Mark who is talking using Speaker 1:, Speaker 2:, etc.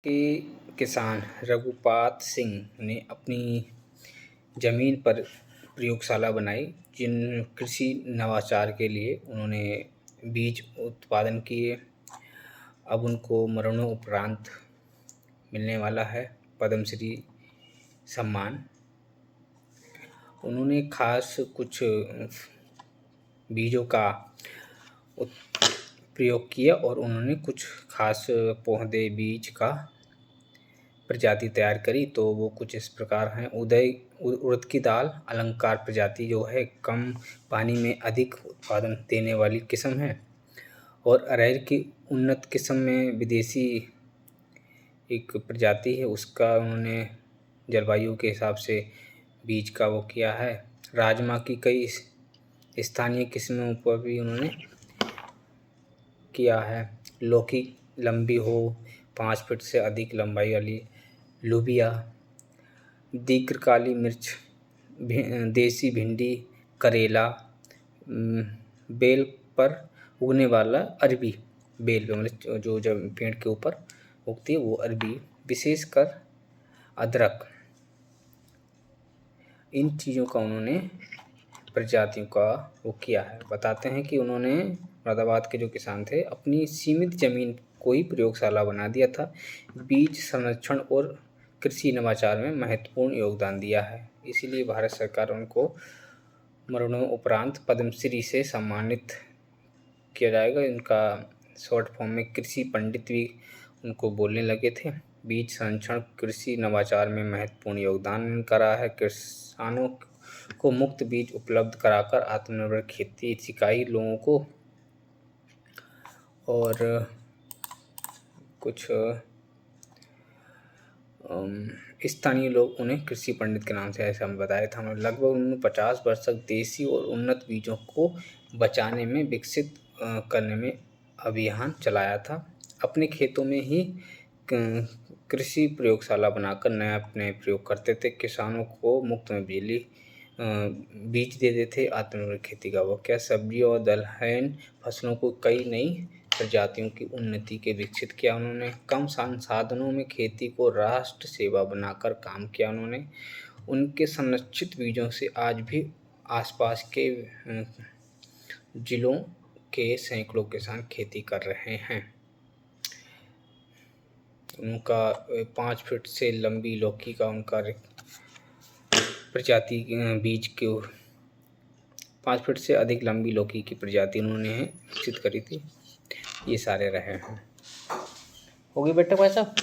Speaker 1: के किसान रघुपात सिंह ने अपनी ज़मीन पर प्रयोगशाला बनाई, जिन कृषि नवाचार के लिए उन्होंने बीज उत्पादन किए। अब उनको मरणोपरांत मिलने वाला है पद्मश्री सम्मान। उन्होंने खास कुछ बीजों का प्रयोग किया और उन्होंने कुछ खास पौधे बीज का प्रजाति तैयार करी। तो वो कुछ इस प्रकार हैं। उड़द की दाल अलंकार प्रजाति जो है कम पानी में अधिक उत्पादन देने वाली किस्म है। और अरहर की उन्नत किस्म में विदेशी एक प्रजाति है, उसका उन्होंने जलवायु के हिसाब से बीज का वो किया है। राजमा की कई स्थानीय किस्मों पर भी उन्होंने किया है। लौकी लंबी हो 5 फीट से अधिक लंबाई वाली लोबिया, दीर्घकाली मिर्च, देसी भिंडी, करेला, बेल पर उगने वाला अरबी, बेल मतलब जो जब पेड़ के ऊपर उगती है वो अरबी, विशेषकर अदरक, इन चीज़ों का उन्होंने प्रजातियों का वो किया है। बताते हैं कि उन्होंने मुरादाबाद के जो किसान थे अपनी सीमित ज़मीन को ही प्रयोगशाला बना दिया था। बीज संरक्षण और कृषि नवाचार में महत्वपूर्ण योगदान दिया है, इसीलिए भारत सरकार उनको मरणोपरांत पद्मश्री से सम्मानित किया जाएगा। इनका शॉर्ट फॉर्म में कृषि पंडित भी उनको बोलने लगे थे। बीज संरक्षण कृषि नवाचार में महत्वपूर्ण योगदान करा है। किसानों को मुफ्त बीज उपलब्ध कराकर आत्मनिर्भर खेती सिखाई लोगों को। और कुछ स्थानीय लोग उन्हें कृषि पंडित के नाम से ऐसा हमें बताया था। हमने लगभग उन्होंने 50 वर्ष तक देसी और उन्नत बीजों को बचाने में विकसित करने में अभियान चलाया था। अपने खेतों में ही कृषि प्रयोगशाला बनाकर नया अपने प्रयोग करते थे। किसानों को मुफ्त में बीज देते थे। आत्मनिर्भर खेती का वो क्या सब्जियों और दलहन फसलों को कई नई प्रजातियों की उन्नति के विकसित किया। उन्होंने कम संसाधनों में खेती को राष्ट्र सेवा बनाकर काम किया। उन्होंने उनके संरक्षित बीजों से आज भी आसपास के जिलों के सैकड़ों किसान खेती कर रहे हैं। उनका 5 फीट से लंबी लौकी का उनका प्रजाति बीज के 5 फीट से अधिक लंबी लौकी की प्रजाति उन्होंने विकसित करी थी। ये सारे रहे हैं। हो गई बेटा भाई साहब।